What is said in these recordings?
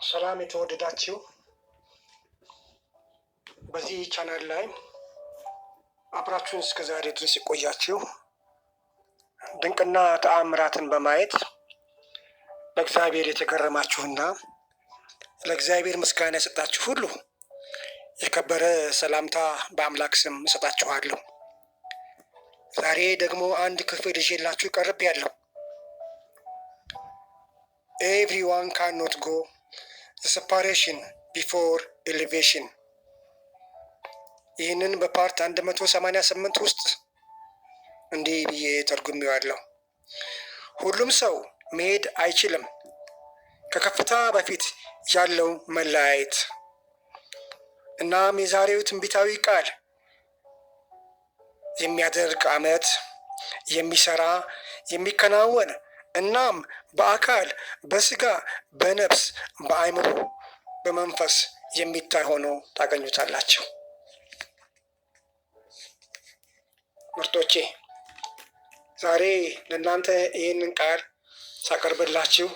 ሰላም የተወደዳችሁ በዚህ ቻናል ላይ አብራችሁን እስከ ዛሬ ድረስ የቆያችሁ ድንቅና ተአምራትን በማየት በእግዚአብሔር የተገረማችሁና ለእግዚአብሔር ምስጋና የሰጣችሁ ሁሉ የከበረ ሰላምታ በአምላክ ስም እሰጣችኋለሁ። ዛሬ ደግሞ አንድ ክፍል ይዤላችሁ ቀርቤያለሁ። ኤቭሪዋን ካን ኖት ጎ separation before elevation። ይህንን በፓርት 188 ውስጥ እንዲህ ብዬ ተርጉሜዋለሁ። ሁሉም ሰው መሄድ አይችልም ከከፍታ በፊት ያለው መለያየት። እናም የዛሬው ትንቢታዊ ቃል የሚያደርግ ዓመት የሚሰራ የሚከናወን እናም በአካል በስጋ በነፍስ በአእምሮ በመንፈስ የሚታይ ሆኖ ታገኙታላችሁ። ምርጦቼ ዛሬ ለእናንተ ይህንን ቃል ሳቀርብላችሁ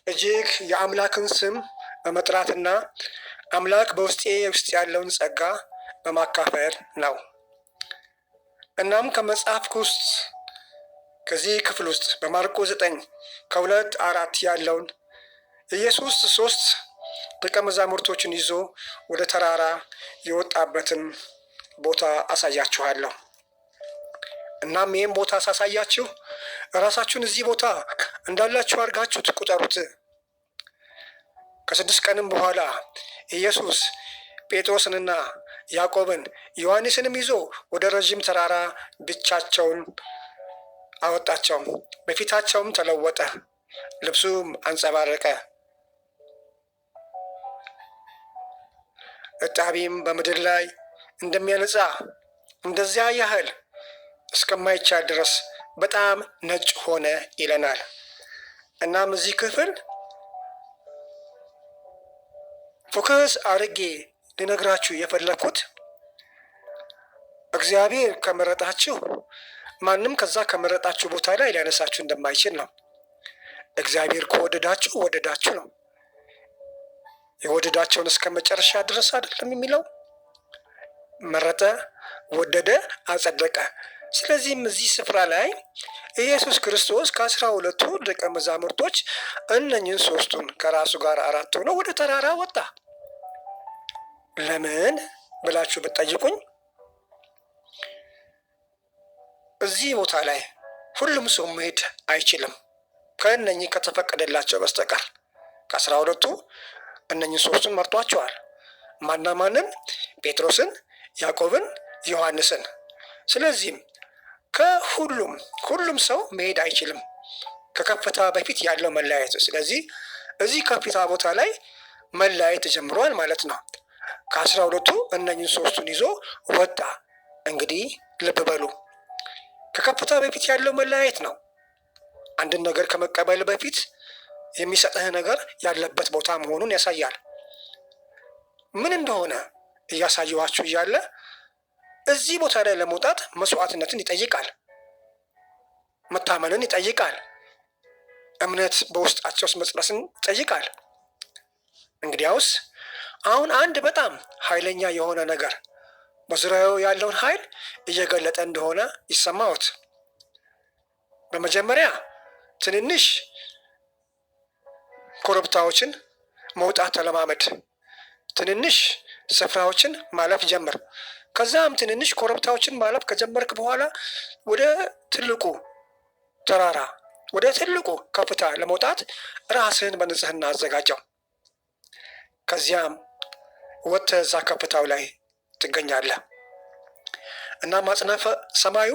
እጅግ የአምላክን ስም በመጥራትና አምላክ በውስጤ ውስጥ ያለውን ጸጋ በማካፈል ነው። እናም ከመጽሐፍ ውስጥ ከዚህ ክፍል ውስጥ በማርቆስ 9:2-4 ያለውን ኢየሱስ 3 ደቀ መዛሙርቶችን ይዞ ወደ ተራራ የወጣበትን ቦታ አሳያችኋለሁ። እናም ይህም ቦታ ሳሳያችሁ እራሳችሁን እዚህ ቦታ እንዳላችሁ አድርጋችሁ ትቁጠሩት። ከ6 ቀንም በኋላ ኢየሱስ ጴጥሮስንና ያዕቆብን ዮሐንስንም ይዞ ወደ ረዥም ተራራ ብቻቸውን አወጣቸው። በፊታቸውም ተለወጠ፣ ልብሱም አንጸባረቀ፣ እጣቢም በምድር ላይ እንደሚያነጻ እንደዚያ ያህል እስከማይቻል ድረስ በጣም ነጭ ሆነ ይለናል። እናም እዚህ ክፍል ፎከስ አድርጌ ልነግራችሁ የፈለኩት እግዚአብሔር ከመረጣችሁ ማንም ከዛ ከመረጣችሁ ቦታ ላይ ሊያነሳችሁ እንደማይችል ነው። እግዚአብሔር ከወደዳችሁ ወደዳችሁ ነው። የወደዳቸውን እስከ መጨረሻ ድረስ አይደለም የሚለው? መረጠ፣ ወደደ፣ አጸደቀ። ስለዚህም እዚህ ስፍራ ላይ ኢየሱስ ክርስቶስ ከ12ቱ ደቀ መዛሙርቶች እነኝን 3ቱን ከራሱ ጋር 4 ሆነው ወደ ተራራ ወጣ። ለምን ብላችሁ ብትጠይቁኝ እዚህ ቦታ ላይ ሁሉም ሰው መሄድ አይችልም ከእነኚህ ከተፈቀደላቸው በስተቀር። ከ12ቱ እነኚህ 3ቱን መርጧቸዋል። ማንን? ጴጥሮስን፣ ያዕቆብን፣ ዮሐንስን። ስለዚህም ሁሉም ሰው መሄድ አይችልም ከከፍታ በፊት ያለው መለያየት። ስለዚህ እዚህ ከፍታ ቦታ ላይ መለያየት ተጀምሯል ማለት ነው። ከ12ቱ እነኚህን 3ቱን ይዞ ወጣ። እንግዲህ ልብ በሉ፣ ከከፍታ በፊት ያለው መለያየት ነው። አንድን ነገር ከመቀበል በፊት የሚሰጥህ ነገር ያለበት ቦታ መሆኑን ያሳያል። ምን እንደሆነ እያሳየኋችሁ እያለ እዚህ ቦታ ላይ ለመውጣት መስዋዕትነትን ይጠይቃል፣ መታመንን ይጠይቃል፣ እምነት በውስጣቸው መጽረስን ይጠይቃል። እንግዲያውስ አሁን አንድ በጣም ኃይለኛ የሆነ ነገር በዙሪያው ያለውን ኃይል እየገለጠ እንደሆነ ይሰማዎት። በመጀመሪያ ትንንሽ ኮረብታዎችን መውጣት ተለማመድ። ትንንሽ ስፍራዎችን ማለፍ ጀምር። ከዛም ትንንሽ ኮረብታዎችን ማለፍ ከጀመርክ በኋላ ወደ ትልቁ ተራራ ወደ ትልቁ ከፍታ ለመውጣት ራስህን በንጽህና አዘጋጀው። ከዚያም ወጥተህ እዛ ከፍታው ላይ ትገኛለህ። እና አጽናፈ ሰማዩ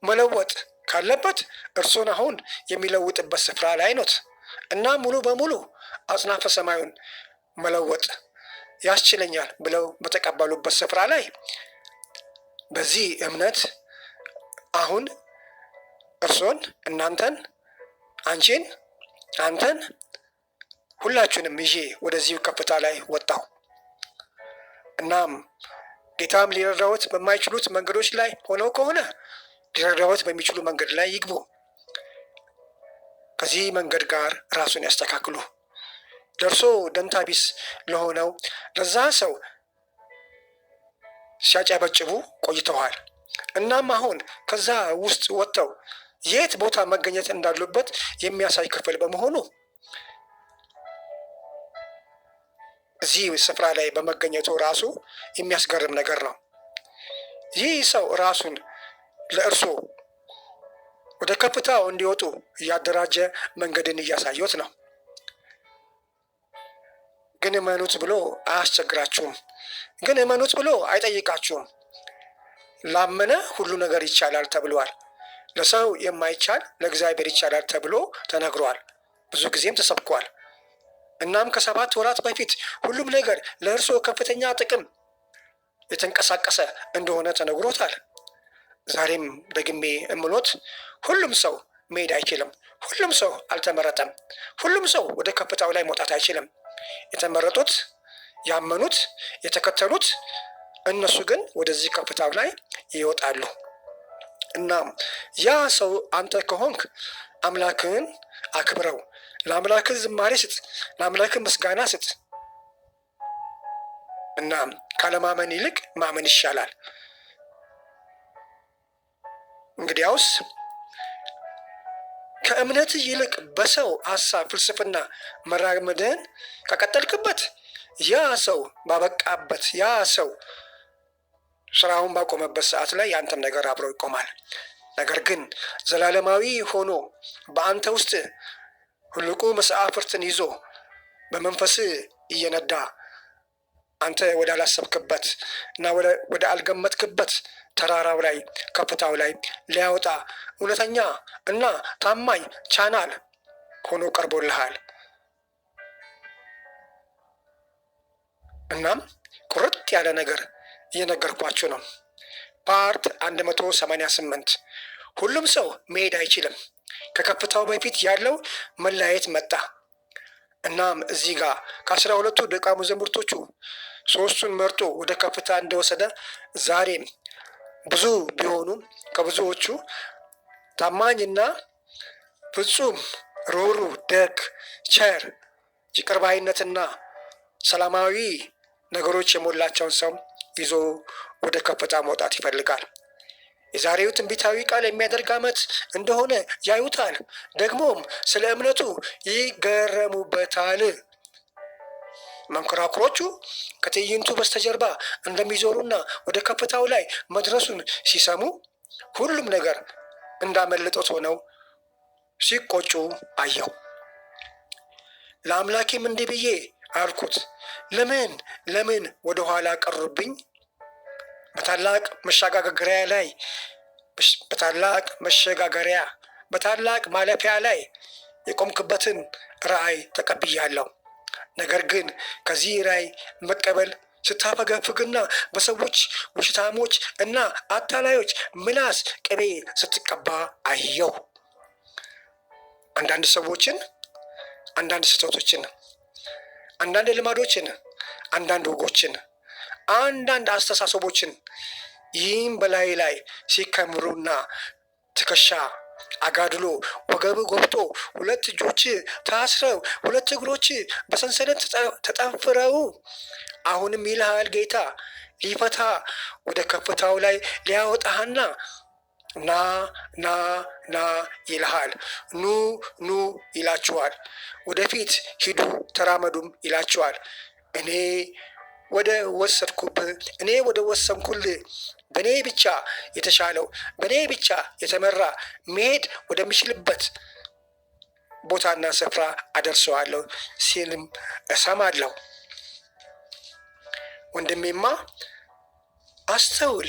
መለወጥ ካለበት እርሱን አሁን የሚለውጥበት ስፍራ ላይ ኖት። እና ሙሉ በሙሉ አጽናፈ ሰማዩን መለወጥ ያስችለኛል ብለው በተቀበሉበት ስፍራ ላይ በዚህ እምነት አሁን እርሶን፣ እናንተን፣ አንቺን፣ አንተን ሁላችሁንም ይዤ ወደዚሁ ከፍታ ላይ ወጣሁ። እናም ጌታም ሊረዳዎት በማይችሉት መንገዶች ላይ ሆነው ከሆነ ሊረዳዎት በሚችሉ መንገድ ላይ ይግቡ። ከዚህ መንገድ ጋር ራሱን ያስተካክሉ። ደርሶ ደንታቢስ ለሆነው ለዛ ሰው ሲያጨበጭቡ ቆይተዋል። እናም አሁን ከዛ ውስጥ ወጥተው የት ቦታ መገኘት እንዳሉበት የሚያሳይ ክፍል በመሆኑ እዚህ ስፍራ ላይ በመገኘቱ ራሱ የሚያስገርም ነገር ነው። ይህ ሰው ራሱን ለእርሶ ወደ ከፍታው እንዲወጡ እያደራጀ መንገድን እያሳዩት ነው። ግን እመኑት ብሎ አያስቸግራችሁም። ግን እመኑት ብሎ አይጠይቃችሁም። ላመነ ሁሉ ነገር ይቻላል ተብሏል። ለሰው የማይቻል ለእግዚአብሔር ይቻላል ተብሎ ተነግሯል። ብዙ ጊዜም ተሰብኳል። እናም ከ7 ወራት በፊት ሁሉም ነገር ለእርሶ ከፍተኛ ጥቅም የተንቀሳቀሰ እንደሆነ ተነግሮታል። ዛሬም ደግሜ እምሎት ሁሉም ሰው መሄድ አይችልም። ሁሉም ሰው አልተመረጠም። ሁሉም ሰው ወደ ከፍታው ላይ መውጣት አይችልም። የተመረጡት፣ ያመኑት፣ የተከተሉት እነሱ ግን ወደዚህ ከፍታው ላይ ይወጣሉ። እናም ያ ሰው አንተ ከሆንክ አምላክህን አክብረው፣ ለአምላክህ ዝማሬ ስጥ፣ ለአምላክህ ምስጋና ስጥ። እናም ካለማመን ይልቅ ማመን ይሻላል። እንግዲያውስ ከእምነት ይልቅ በሰው ሀሳብ ፍልስፍና መራመድህን ከቀጠልክበት ያ ሰው ባበቃበት ያ ሰው ስራውን ባቆመበት ሰዓት ላይ ያንተም ነገር አብሮ ይቆማል። ነገር ግን ዘላለማዊ ሆኖ በአንተ ውስጥ ሁልቁ መሳፍርትን ይዞ በመንፈስ እየነዳ አንተ ወደ አላሰብክበት እና ወደ አልገመትክበት ተራራው ላይ ከፍታው ላይ ሊያወጣ እውነተኛ እና ታማኝ ቻናል ሆኖ ቀርቦልሃል። እናም ቁርጥ ያለ ነገር እየነገርኳችሁ ነው። ፓርት 188 ሁሉም ሰው መሄድ አይችልም። ከከፍታው በፊት ያለው መለያየት መጣ። እናም እዚህ ጋር ከ12ቱ ደቀ መዛሙርቶቹ 3ቱን መርጦ ወደ ከፍታ እንደወሰደ ዛሬም ብዙ ቢሆኑም ከብዙዎቹ ታማኝና ፍጹም ሩህሩህ፣ ደግ፣ ቸር፣ ይቅር ባይነትና ሰላማዊ ነገሮች የሞላቸውን ሰው ይዞ ወደ ከፍታ መውጣት ይፈልጋል። የዛሬው ትንቢታዊ ቃል የሚያደርግ ዓመት እንደሆነ ያዩታል። ደግሞም ስለ እምነቱ ይገረሙበታል። መንኮራኩሮቹ ከትዕይንቱ በስተጀርባ እንደሚዞሩና ወደ ከፍታው ላይ መድረሱን ሲሰሙ ሁሉም ነገር እንዳመለጡት ሆነው ሲቆጩ አየው። ለአምላኬም እንዲህ ብዬ አልኩት፣ ለምን ወደ ኋላ ቀሩብኝ? በታላቅ ማለፊያ ላይ የቆምክበትን ራእይ ተቀብያለሁ። ነገር ግን ከዚህ ራእይ መቀበል ስታፈገፍግና በሰዎች ውሽታሞች እና አታላዮች ምላስ ቅቤ ስትቀባ አየሁ። አንዳንድ ሰዎችን፣ አንዳንድ ስህተቶችን፣ አንዳንድ ልማዶችን፣ አንዳንድ ወጎችን፣ አንዳንድ አስተሳሰቦችን ይህም በላይ ላይ ሲከምሩና ትከሻ አጋድሎ ወገብ ጎብጦ 2 እጆች ታስረው 2 እግሮች በሰንሰለት ተጠፍረው አሁንም ይልሃል ጌታ ሊፈታ ወደ ከፍታው ላይ ሊያወጣህና ና ይልሃል። ኑ ይላችኋል። ወደፊት ሂዱ ተራመዱም ይላችኋል። እኔ ወደ ወሰንኩልህ በእኔ ብቻ የተሻለው በእኔ ብቻ የተመራ መሄድ ወደሚችልበት ቦታና ስፍራ አደርሰዋለሁ ሲልም እሰማለሁ። ወንድሜማ አስተውል፣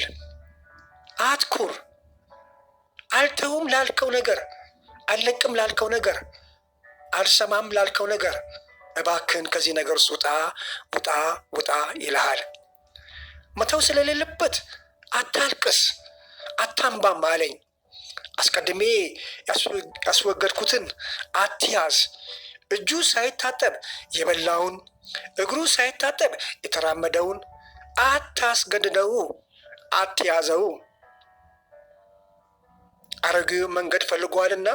አትኩር። አልተውም ላልከው ነገር፣ አልለቅም ላልከው ነገር፣ አልሰማም ላልከው ነገር እባክህን ከዚህ ነገር ውስጥ ውጣ ይልሃል። መተው ስለሌለበት አታልቅስ፣ አታንባም አለኝ። አስቀድሜ ያስወገድኩትን አትያዝ። እጁ ሳይታጠብ የበላውን፣ እግሩ ሳይታጠብ የተራመደውን አታስገድደው፣ አትያዘው። አሮጌው መንገድ ፈልጓልና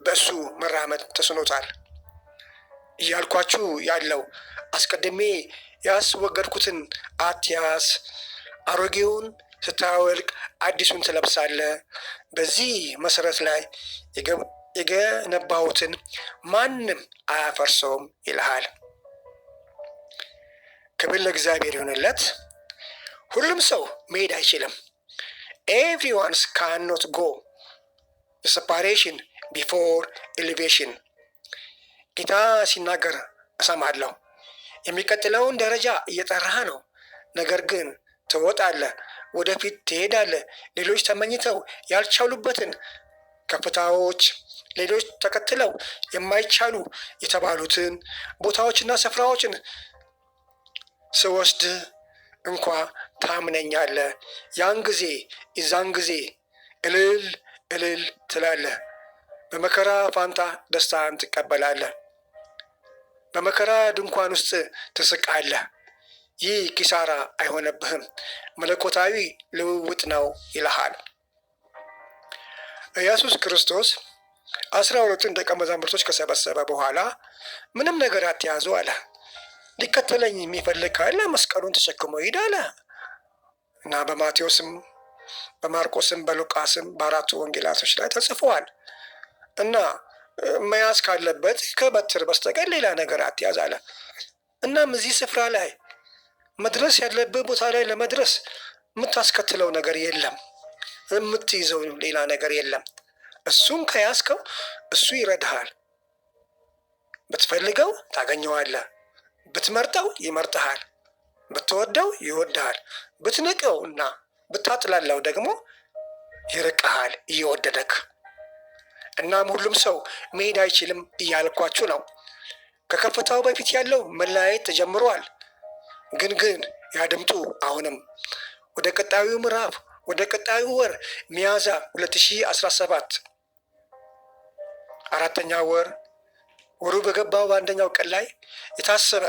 በእሱ መራመድ ተስኖታል። እያልኳችሁ ያለው አስቀድሜ ያስወገድኩትን አትያዝ፣ አሮጌውን ስታወልቅ አዲሱን ትለብሳለህ። በዚህ መሰረት ላይ የገነባሁትን ማንም አያፈርሰውም ይልሃል። ክብር ለእግዚአብሔር ይሁንለት። ሁሉም ሰው መሄድ አይችልም። ኤቭሪዋንስ ካንኖት ጎ separation before elevation። ጌታ ሲናገር እሰማለሁ። የሚቀጥለውን ደረጃ እየጠራህ ነው፣ ነገር ግን ትወጣለህ፣ ወደፊት ትሄዳለህ። ሌሎች ተመኝተው ያልቻሉበትን ከፍታዎች፣ ሌሎች ተከትለው የማይቻሉ የተባሉትን ቦታዎችና ስፍራዎችን ስወስድ እንኳ ታምነኛለህ። የዛን ጊዜ እልል እልል ትላለህ። በመከራ ፋንታ ደስታን ትቀበላለህ። በመከራ ድንኳን ውስጥ ትስቃለህ። ይህ ኪሳራ አይሆንብህም፣ መለኮታዊ ልውውጥ ነው ይልሃል። ኢየሱስ ክርስቶስ 12ቱን ደቀ መዛሙርቶች ከሰበሰበ በኋላ ምንም ነገር አትያዙ አለ። ሊከተለኝ የሚፈልግ ካለ መስቀሉን ተሸክሞ ሂድ አለ እና በማቴዎስም በማርቆስም በሉቃስም በአራቱ ወንጌላቶች ላይ ተጽፈዋል። እና መያዝ ካለበት ከበትር በስተቀር ሌላ ነገር አትያዝ አለ። እናም እዚህ ስፍራ ላይ መድረስ ያለብህ ቦታ ላይ ለመድረስ የምታስከትለው ነገር የለም፣ የምትይዘው ሌላ ነገር የለም። እሱን ከያዝከው እሱ ይረዳሃል። ብትፈልገው ታገኘዋለህ፣ ብትመርጠው ይመርጥሃል፣ ብትወደው ይወድሃል፣ ብትንቀው እና ብታጥላላው ደግሞ ይርቅሃል እየወደደክ። እናም ሁሉም ሰው መሄድ አይችልም እያልኳችሁ ነው። ከከፍታው በፊት ያለው መለያየት ተጀምሯል። ግን ያድምጡ። አሁንም ወደ ቀጣዩ ምዕራፍ፣ ወደ ቀጣዩ ወር ሚያዝያ 2017 4ኛ ወር ወሩ በገባው በአንደኛው ቀን ላይ የታሰበ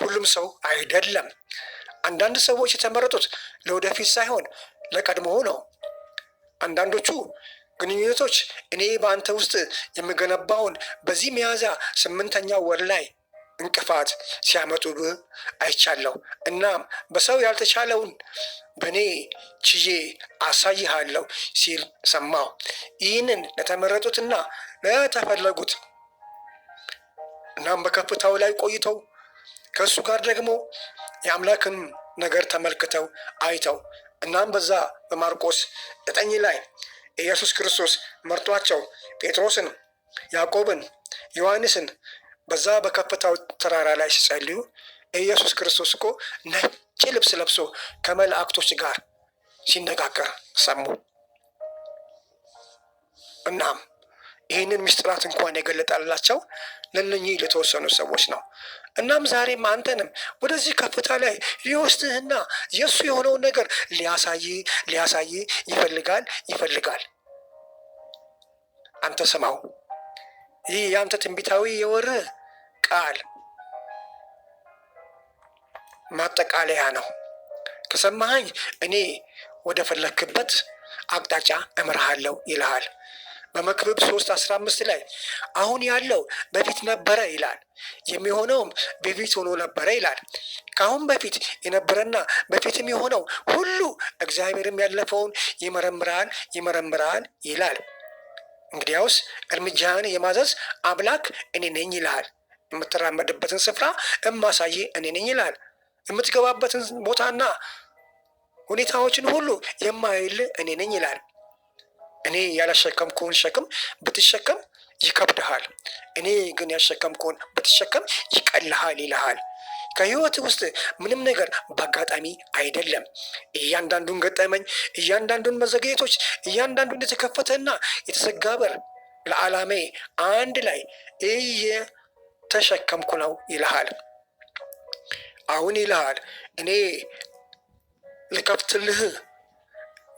ሁሉም ሰው አይደለም። አንዳንድ ሰዎች የተመረጡት ለወደፊት ሳይሆን ለቀድሞ ነው። አንዳንዶቹ ግንኙነቶች እኔ በአንተ ውስጥ የምገነባውን በዚህ ሚያዝያ 8ኛው ወር ላይ እንቅፋት ሲያመጡብህ አይቻለሁ። እናም በሰው ያልተቻለውን በእኔ ችዬ አሳይሃለሁ ሲል ሰማሁ። ይህንን ለተመረጡትና ለተፈለጉት እናም በከፍታው ላይ ቆይተው ከእሱ ጋር ደግሞ የአምላክን ነገር ተመልክተው አይተው እናም በዛ በማርቆስ 9 ላይ ኢየሱስ ክርስቶስ መርጧቸው ጴጥሮስን፣ ያዕቆብን፣ ዮሐንስን በዛ በከፍታው ተራራ ላይ ሲጸልዩ ኢየሱስ ክርስቶስ እኮ ነጭ ልብስ ለብሶ ከመላእክቶች ጋር ሲነጋገር ሰሙ። እናም ይህንን ምስጢራት እንኳን የገለጠላቸው ለእነኚህ ለተወሰኑ ሰዎች ነው። እናም ዛሬም አንተንም ወደዚህ ከፍታ ላይ ሊወስድህና የእሱ የሆነውን ነገር ሊያሳይ ይፈልጋል። አንተ ስማው። ይህ የአንተ ትንቢታዊ የወር ቃል ማጠቃለያ ነው። ከሰማኸኝ እኔ ወደ ፈለክበት አቅጣጫ እምርሃለሁ ይልሃል። በመክብብ 3:15 ላይ አሁን ያለው በፊት ነበረ ይላል፣ የሚሆነውም በፊት ሆኖ ነበረ ይላል። ከአሁን በፊት የነበረና በፊትም የሆነው ሁሉ እግዚአብሔርም ያለፈውን ይመረምራል ይላል። እንግዲያውስ እርምጃህን የማዘዝ አምላክ እኔ ነኝ ይልሃል። የምትራመድበትን ስፍራ እማሳይ እኔ ነኝ ይልሃል። የምትገባበትን ቦታና ሁኔታዎችን ሁሉ የማይል እኔ ነኝ ይላል። እኔ ያላሸከምኩህን ሸክም ብትሸከም ይከብድሃል፣ እኔ ግን ያሸከምኩህን ብትሸከም ይቀልሃል ይልሃል። ከህይወት ውስጥ ምንም ነገር በአጋጣሚ አይደለም። እያንዳንዱን ገጠመኝ፣ እያንዳንዱን መዘግየቶች፣ እያንዳንዱን የተከፈተና የተዘጋ በር ለዓላሜ አንድ ላይ እየተሸከምኩ ነው ይልሃል። አሁን ይልሃል እኔ ልከፍትልህ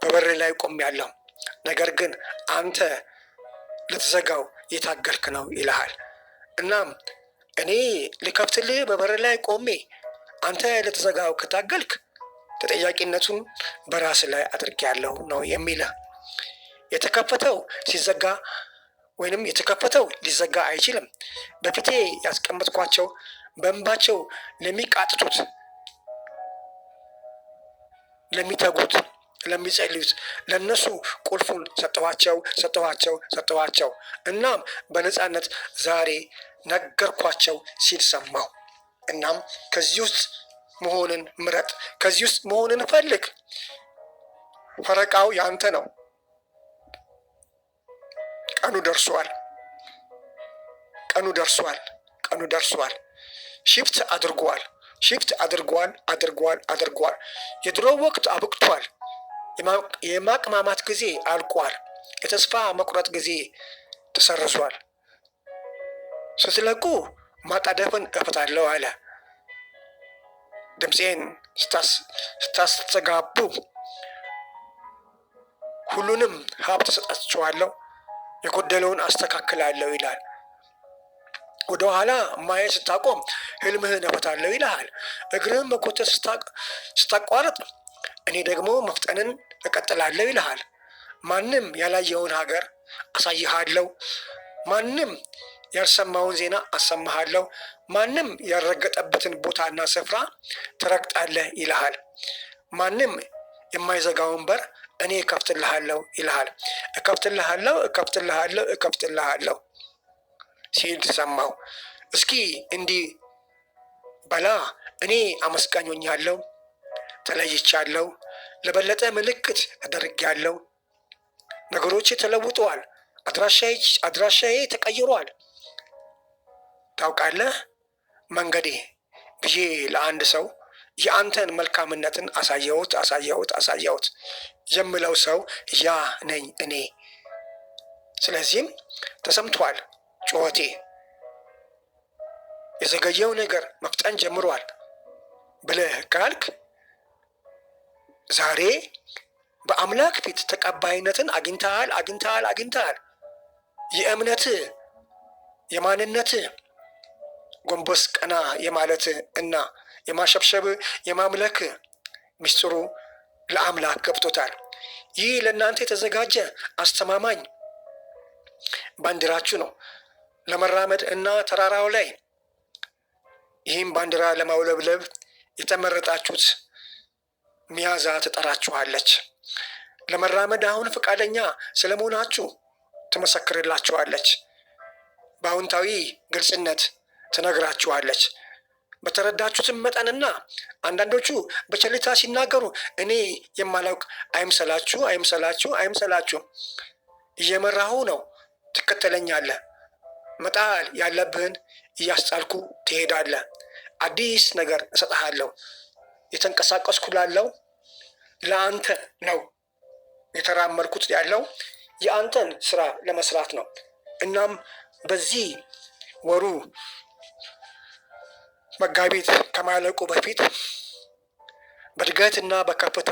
በበር ላይ ቆሜያለሁ፣ ነገር ግን አንተ ልትዘጋው የታገልክ ነው ይልሃል። እናም እኔ ልከፍትልህ በበር ላይ ቆሜ አንተ ልትዘጋው ከታገልክ ተጠያቂነቱን በራስ ላይ አድርጌያለሁ ነው የሚልህ። የተከፈተው ሲዘጋ ወይንም የተከፈተው ሊዘጋ አይችልም። በፊቴ ያስቀመጥኳቸው በእንባቸው ለሚቃጥቱት፣ ለሚተጉት፣ ለሚጸልዩት ለነሱ ቁልፉን ሰጠኋቸው። እናም በነፃነት ዛሬ ነገርኳቸው ሲል ሰማሁ። እናም ከዚህ ውስጥ መሆንን ምረጥ፣ ከዚህ ውስጥ መሆንን ፈልግ። ፈረቃው ያንተ ነው። ቀኑ ደርሷል። ሽፍት አድርጓል። የድሮ ወቅት አብቅቷል። የማቅማማት ጊዜ አልቋል። የተስፋ መቁረጥ ጊዜ ተሰርዟል። ስትለቁ ማጣደፍን እከፍታለሁ አለ። ድምፄን ስታስተጋቡ ሁሉንም ሀብት እሰጣችኋለሁ፣ የጎደለውን አስተካክላለሁ ይላል። ወደ ኋላ ማየት ስታቆም ህልምህን እፈታለሁ ይልሃል። እግርህን መጎተት ስታቋርጥ እኔ ደግሞ መፍጠንን እቀጥላለሁ ይልሃል። ማንም ያላየውን ሀገር አሳይሃለሁ። ማንም ያልሰማውን ዜና አሰማሃለሁ። ማንም ያልረገጠበትን ቦታና ስፍራ ትረግጣለህ ይልሃል። ማንም የማይዘጋውን በር እኔ እከፍትልሃለሁ ይልሃል። እከፍትልሃለሁ ሲል ሰማሁ። እስኪ እንዲህ በላ፣ እኔ አመስጋኝ ሆኛለሁ፣ ተለይቻለሁ፣ ለበለጠ ምልክት ተደርጌያለሁ። ነገሮች ተለውጠዋል። አድራሻዬ ተቀይሯል። ታውቃለህ መንገዴ ብዬ ለአንድ ሰው የአንተን መልካምነትን አሳየሁት የምለው ሰው ያ ነኝ እኔ። ስለዚህም ተሰምቷል ጩኸቴ። የዘገየው ነገር መፍጠን ጀምሯል ብለህ ካልክ ዛሬ በአምላክ ፊት ተቀባይነትን አግኝተሃል። የእምነት የማንነት ጎንበስ ቀና የማለት እና የማሸብሸብ የማምለክ ምስጢሩ ለአምላክ ገብቶታል። ይህ ለእናንተ የተዘጋጀ አስተማማኝ ባንዲራችሁ ነው ለመራመድ እና ተራራው ላይ ይህም ባንዲራ ለማውለብለብ የተመረጣችሁት ሚያዛ ትጠራችኋለች። ለመራመድ አሁን ፈቃደኛ ስለመሆናችሁ ትመሰክርላችኋለች። በአዎንታዊ ግልጽነት ትነግራችኋለች። በተረዳችሁትም መጠንና አንዳንዶቹ በቸልታ ሲናገሩ እኔ የማላውቅ አይምሰላችሁ። እየመራሁ ነው፣ ትከተለኛለህ። መጣል ያለብህን እያስጣልኩ ትሄዳለህ። አዲስ ነገር እሰጥሃለሁ። የተንቀሳቀስኩ ላለው ለአንተ ነው። የተራመድኩት ያለው የአንተን ስራ ለመስራት ነው። እናም በዚህ ወሩ መጋቢት ከማለቁ በፊት በእድገትና በከፍታ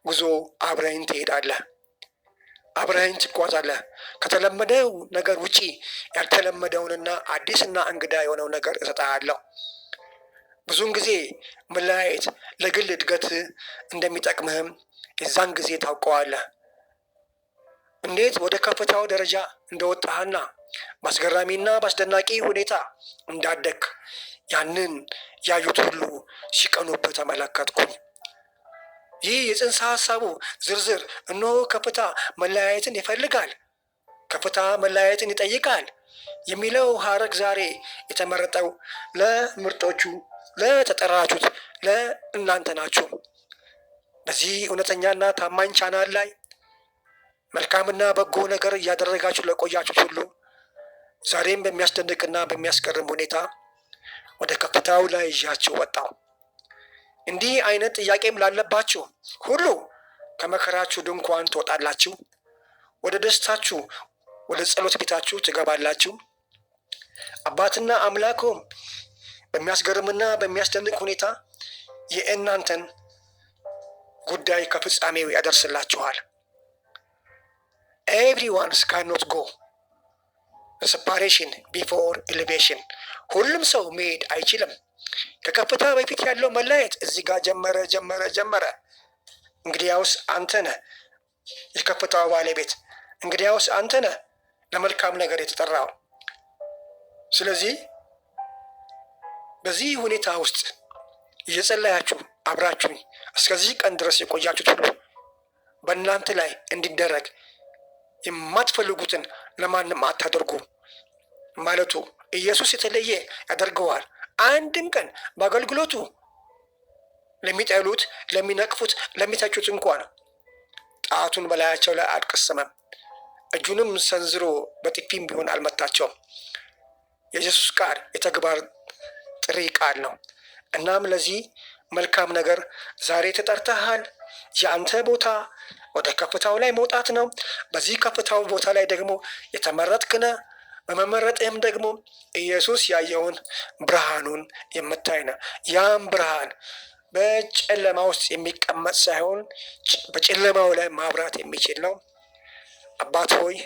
ጉዞ አብረኸኝ ትሄዳለህ፣ አብረኸኝ ትጓዛለህ። ከተለመደው ነገር ውጪ ያልተለመደውንና አዲስና እንግዳ የሆነው ነገር እሰጥሃለሁ። ብዙውን ጊዜ መለያየት ለግል እድገት እንደሚጠቅምህም የዛን ጊዜ ታውቀዋለህ። እንዴት ወደ ከፍታው ደረጃ እንደወጣህና በአስገራሚና በአስደናቂ ሁኔታ እንዳደግ ያንን ያዩት ሁሉ ሲቀኑብህ ተመለከትኩኝ። ይህ የጽንሰ ሀሳቡ ዝርዝር እነሆ ከፍታ መለያየትን ይፈልጋል፣ ከፍታ መለያየትን ይጠይቃል የሚለው ሀረግ ዛሬ የተመረጠው ለምርጦቹ፣ ለተጠራችሁት፣ ለእናንተ ናችሁ። በዚህ እውነተኛና ታማኝ ቻናል ላይ መልካምና በጎ ነገር እያደረጋችሁ ለቆያችሁት ሁሉ ዛሬም በሚያስደንቅና በሚያስገርም ሁኔታ ወደ ከፍታው ላይ ይዣችሁ ወጣው። እንዲህ አይነት ጥያቄም ላለባችሁ ሁሉ ከመከራችሁ ድንኳን ትወጣላችሁ፣ ወደ ደስታችሁ፣ ወደ ጸሎት ቤታችሁ ትገባላችሁ። አባትና አምላኩም በሚያስገርምና በሚያስደንቅ ሁኔታ የእናንተን ጉዳይ ከፍጻሜው ያደርስላችኋል። Everyone cannot go. Separation before elevation. ሁሉም ሰው መሄድ አይችልም። ከከፍታ በፊት ያለው መለያየት እዚህ ጋር ጀመረ። እንግዲያውስ አንተ ነህ የከፍታው ባለቤት። እንግዲያውስ አንተ ነህ ለመልካም ነገር የተጠራው። ስለዚህ በዚህ ሁኔታ ውስጥ እየጸለያችሁ አብራችሁኝ እስከዚህ ቀን ድረስ የቆያችሁት ሁሉ በእናንተ ላይ እንዲደረግ የማትፈልጉትን ለማንም አታደርጉ ማለቱ ኢየሱስ የተለየ ያደርገዋል። አንድም ቀን በአገልግሎቱ ለሚጠሉት፣ ለሚነቅፉት፣ ለሚተቹት እንኳን ጣቱን በላያቸው ላይ አልቀሰመም። እጁንም ሰንዝሮ በጥፊም ቢሆን አልመታቸውም። የኢየሱስ ቃል የተግባር ጥሪ ቃል ነው። እናም ለዚህ መልካም ነገር ዛሬ ተጠርተሃል። የአንተ ቦታ ወደ ከፍታው ላይ መውጣት ነው። በዚህ ከፍታው ቦታ ላይ ደግሞ የተመረጥክ ነህ። በመመረጥህም ደግሞ ኢየሱስ ያየውን ብርሃኑን የምታይ ነው። ያም ብርሃን በጨለማ ውስጥ የሚቀመጥ ሳይሆን በጨለማው ላይ ማብራት የሚችል ነው። አባት ሆይ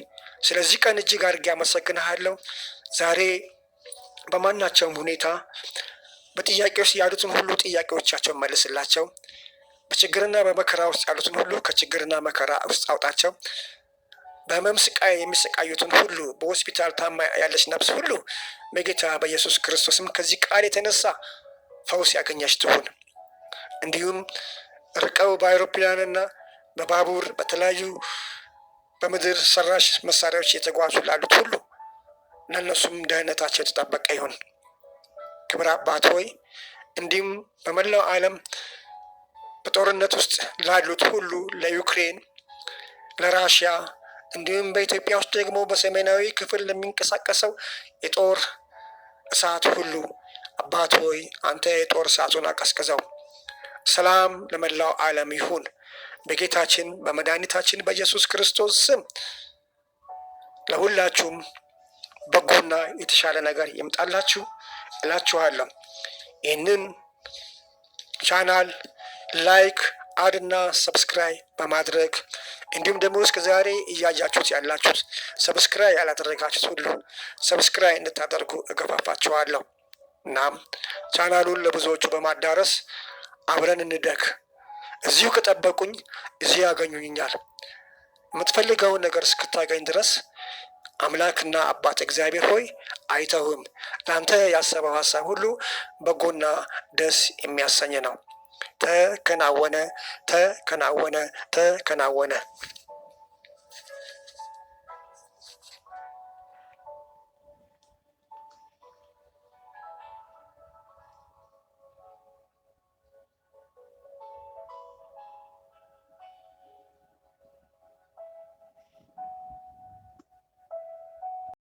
ስለዚህ ቀን እጅግ አድርጌ አመሰግንሃለሁ። ዛሬ በማናቸውም ሁኔታ በጥያቄ ውስጥ ያሉትን ሁሉ ጥያቄዎቻቸውን መልስላቸው። በችግርና በመከራ ውስጥ ያሉትን ሁሉ ከችግርና መከራ ውስጥ አውጣቸው። በሕመም ስቃይ የሚሰቃዩትን ሁሉ በሆስፒታል ታማ ያለች ነፍስ ሁሉ በጌታ በኢየሱስ ክርስቶስም ከዚህ ቃል የተነሳ ፈውስ ያገኘች ትሁን። እንዲሁም ርቀው በአውሮፕላንና በባቡር በተለያዩ በምድር ሰራሽ መሳሪያዎች የተጓዙ ላሉት ሁሉ ለእነሱም ደህንነታቸው የተጠበቀ ይሁን። ክብር አባት ሆይ እንዲሁም በመላው ዓለም በጦርነት ውስጥ ላሉት ሁሉ ለዩክሬን፣ ለራሽያ እንዲሁም በኢትዮጵያ ውስጥ ደግሞ በሰሜናዊ ክፍል ለሚንቀሳቀሰው የጦር እሳት ሁሉ አባት ሆይ አንተ የጦር እሳቱን አቀዝቅዘው። ሰላም ለመላው ዓለም ይሁን። በጌታችን በመድኃኒታችን በኢየሱስ ክርስቶስ ስም ለሁላችሁም በጎና የተሻለ ነገር ይምጣላችሁ እላችኋለሁ። ይህንን ቻናል ላይክ አድና ሰብስክራይብ በማድረግ እንዲሁም ደግሞ እስከ ዛሬ እያያችሁት ያላችሁት ሰብስክራይብ ያላደረጋችሁት ሁሉ ሰብስክራይብ እንድታደርጉ እገፋፋችኋለሁ። እናም ቻናሉን ለብዙዎቹ በማዳረስ አብረን እንደግ። እዚሁ ከጠበቁኝ እዚህ ያገኙኛል። የምትፈልገውን ነገር እስክታገኝ ድረስ አምላክና አባት እግዚአብሔር ሆይ አይተውም። ለአንተ ያሰበው ሀሳብ ሁሉ በጎና ደስ የሚያሰኝ ነው። ተከናወነ፣ ተከናወነ፣ ተከናወነ።